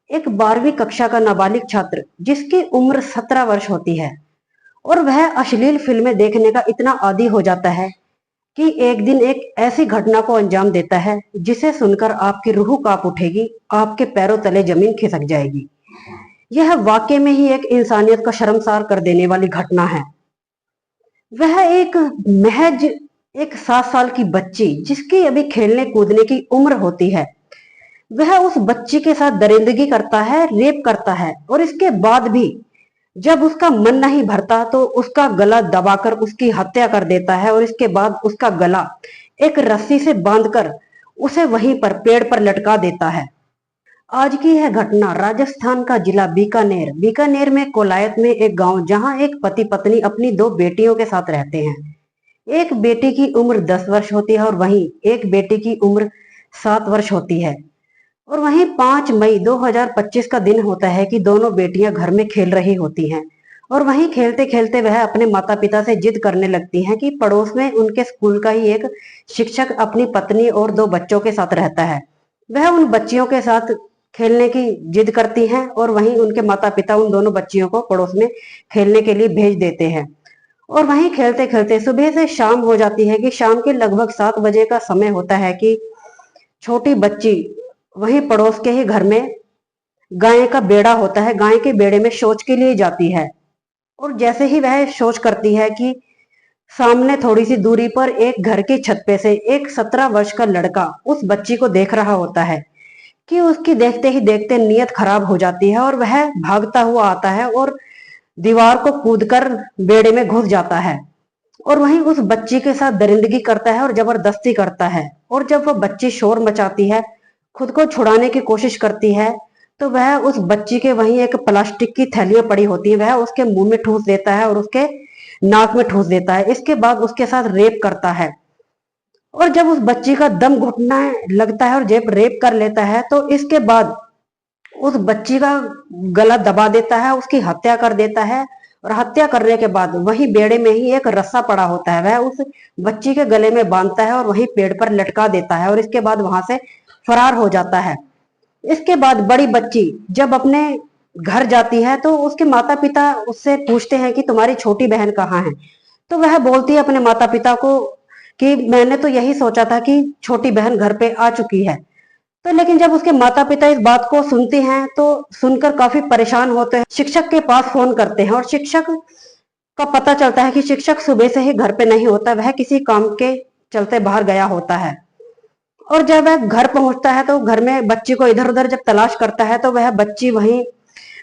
एक 12वीं कक्षा का नाबालिग छात्र जिसकी उम्र 17 वर्ष होती है और वह अश्लील फिल्में देखने का इतना आदी हो जाता है कि एक दिन एक ऐसी घटना को अंजाम देता है जिसे सुनकर आपकी रूह कांप उठेगी, आपके पैरों तले जमीन खिसक जाएगी। यह वाकई में ही एक इंसानियत को शर्मसार कर देने वाली घटना है। वह एक महज एक 7 साल की बच्ची जिसकी अभी खेलने कूदने की उम्र होती है, वह उस बच्ची के साथ दरिंदगी करता है, रेप करता है और इसके बाद भी जब उसका मन नहीं भरता तो उसका गला दबाकर उसकी हत्या कर देता है और इसके बाद उसका गला एक रस्सी से बांधकर उसे वहीं पर पेड़ पर लटका देता है। आज की यह घटना राजस्थान का जिला बीकानेर बीकानेर में कोलायत में एक गांव जहां एक पति पत्नी अपनी दो बेटियों के साथ रहते हैं। एक बेटी की उम्र 10 वर्ष होती है और वहीं एक बेटी की उम्र 7 वर्ष होती है। और वहीं 5 मई 2025 का दिन होता है कि दोनों बेटियां घर में खेल रही होती हैं और वहीं खेलते खेलते वह अपने माता पिता से जिद करने लगती हैं कि पड़ोस में उनके स्कूल का ही एक शिक्षक अपनी पत्नी और दो बच्चों के साथ रहता है। वह उन बच्चियों के साथ खेलने की जिद करती हैं और वहीं उनके माता पिता उन दोनों बच्चियों को पड़ोस में खेलने के लिए भेज देते हैं। और वहीं खेलते खेलते सुबह से शाम हो जाती है कि शाम के लगभग 7 बजे का समय होता है कि छोटी बच्ची वहीं पड़ोस के ही घर में गाय का बेड़ा होता है, गाय के बेड़े में शौच के लिए जाती है। और जैसे ही वह शौच करती है कि सामने थोड़ी सी दूरी पर एक घर की छत पे से एक 17 वर्ष का लड़का उस बच्ची को देख रहा होता है कि उसकी देखते ही देखते नीयत खराब हो जाती है और वह भागता हुआ आता है और दीवार को कूदकर बेड़े में घुस जाता है और वहीं उस बच्ची के साथ दरिंदगी करता है और जबरदस्ती करता है। और जब वह बच्ची शोर मचाती है, खुद को छुड़ाने की कोशिश करती है, तो वह उस बच्ची के वहीं एक प्लास्टिक की थैलियां पड़ी होती है, वह उसके मुंह में ठूस देता है और उसके नाक में ठूस देता है। इसके बाद उसके साथ रेप करता है और जब उस बच्ची का दम घुटने लगता है और जब रेप कर लेता है तो इसके बाद उस बच्ची का गला दबा देता है, उसकी हत्या कर देता है। और हत्या करने के बाद वही बेड़े में ही एक रस्सा पड़ा होता है, वह उस बच्ची के गले में बांधता है और वही पेड़ पर लटका देता है और इसके बाद वहां से फरार हो जाता है। इसके बाद बड़ी बच्ची जब अपने घर जाती है तो उसके माता पिता उससे पूछते हैं कि तुम्हारी छोटी बहन कहाँ है। तो वह बोलती है अपने माता पिता को कि मैंने तो यही सोचा था कि छोटी बहन घर पे आ चुकी है। तो लेकिन जब उसके माता पिता इस बात को सुनते हैं तो सुनकर काफी परेशान होते हैं, शिक्षक के पास फोन करते हैं और शिक्षक का पता चलता है कि शिक्षक सुबह से ही घर पे नहीं होता, वह किसी काम के चलते बाहर गया होता है। और जब वह घर पहुंचता है तो घर में बच्ची को इधर उधर जब तलाश करता है तो वह बच्ची वहीं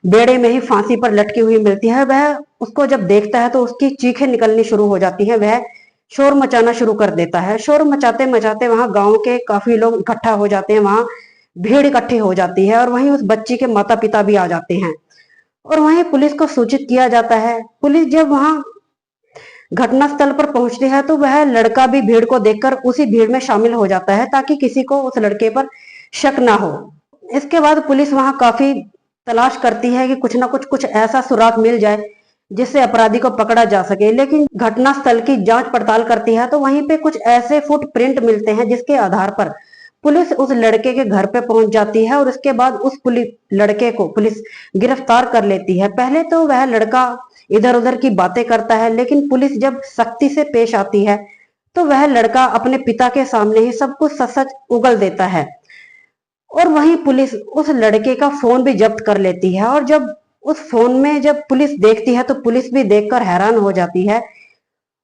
बेड़े में ही फांसी पर लटकी हुई मिलती है। वह उसको जब देखता है तो उसकी चीखें निकलनी शुरू हो जाती है, वह शोर मचाना शुरू कर देता है। शोर मचाते मचाते वहां गांव के काफी लोग इकट्ठा हो जाते हैं, वहां भीड़ इकट्ठी हो जाती है और वहीं उस बच्ची के माता पिता भी आ जाते हैं और वहीं पुलिस को सूचित किया जाता है। पुलिस जब वहां घटनास्थल पर पहुंचती है तो वह लड़का भी भीड़ को देखकर उसी भीड़ में शामिल हो जाता है ताकि किसी को उस लड़के पर शक ना हो। इसके बाद पुलिस वहां काफी तलाश करती है कि कुछ ना कुछ ऐसा सुराग मिल जाए जिससे अपराधी को पकड़ा जा सके। लेकिन घटनास्थल की जांच पड़ताल करती है तो वहीं पे कुछ ऐसे फुटप्रिंट मिलते हैं जिसके आधार पर पुलिस उस लड़के के घर पे पहुंच जाती है और उसके बाद उस लड़के को पुलिस गिरफ्तार कर लेती है। पहले तो वह लड़का इधर उधर की बातें करता है, लेकिन पुलिस जब सख्ती से पेश आती है तो वह लड़का अपने पिता के सामने ही सब कुछ सच सच उगल देता है। और वहीं पुलिस उस लड़के का फोन भी जब्त कर लेती है और जब उस फोन में जब पुलिस देखती है तो पुलिस भी देखकर हैरान हो जाती है।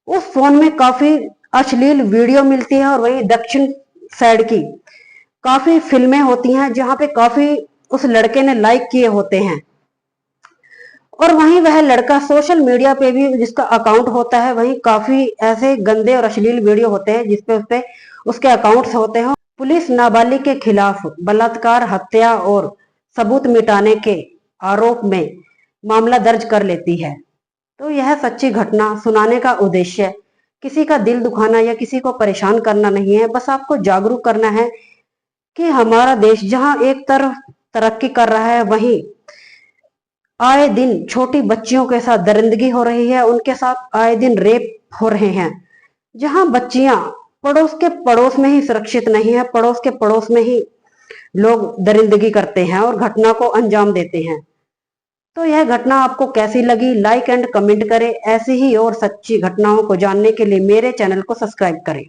उस फोन में काफी अश्लील वीडियो मिलती है और वहीं दक्षिण साइड की काफी फिल्में होती हैं जहां पे काफी उस लड़के ने लाइक किए होते हैं। और वहीं वह लड़का सोशल मीडिया पे भी जिसका अकाउंट होता है वहीं काफी ऐसे गंदे और अश्लील वीडियो होते हैं जिसपे उसपे उसके अकाउंट्स होते हैं। पुलिस नाबालिग के खिलाफ बलात्कार, हत्या और सबूत मिटाने के आरोप में मामला दर्ज कर लेती है। तो यह सच्ची घटना सुनाने का उद्देश्य किसी का दिल दुखाना या किसी को परेशान करना नहीं है, बस आपको जागरूक करना है कि हमारा देश जहां एक तरफ तरक्की कर रहा है वहीं आए दिन छोटी बच्चियों के साथ दरिंदगी हो रही है, उनके साथ आए दिन रेप हो रहे हैं। जहां बच्चियां पड़ोस के पड़ोस में ही सुरक्षित नहीं है, पड़ोस के पड़ोस में ही लोग दरिंदगी करते हैं और घटना को अंजाम देते हैं। तो यह घटना आपको कैसी लगी, लाइक एंड कमेंट करें। ऐसी ही और सच्ची घटनाओं को जानने के लिए मेरे चैनल को सब्सक्राइब करें।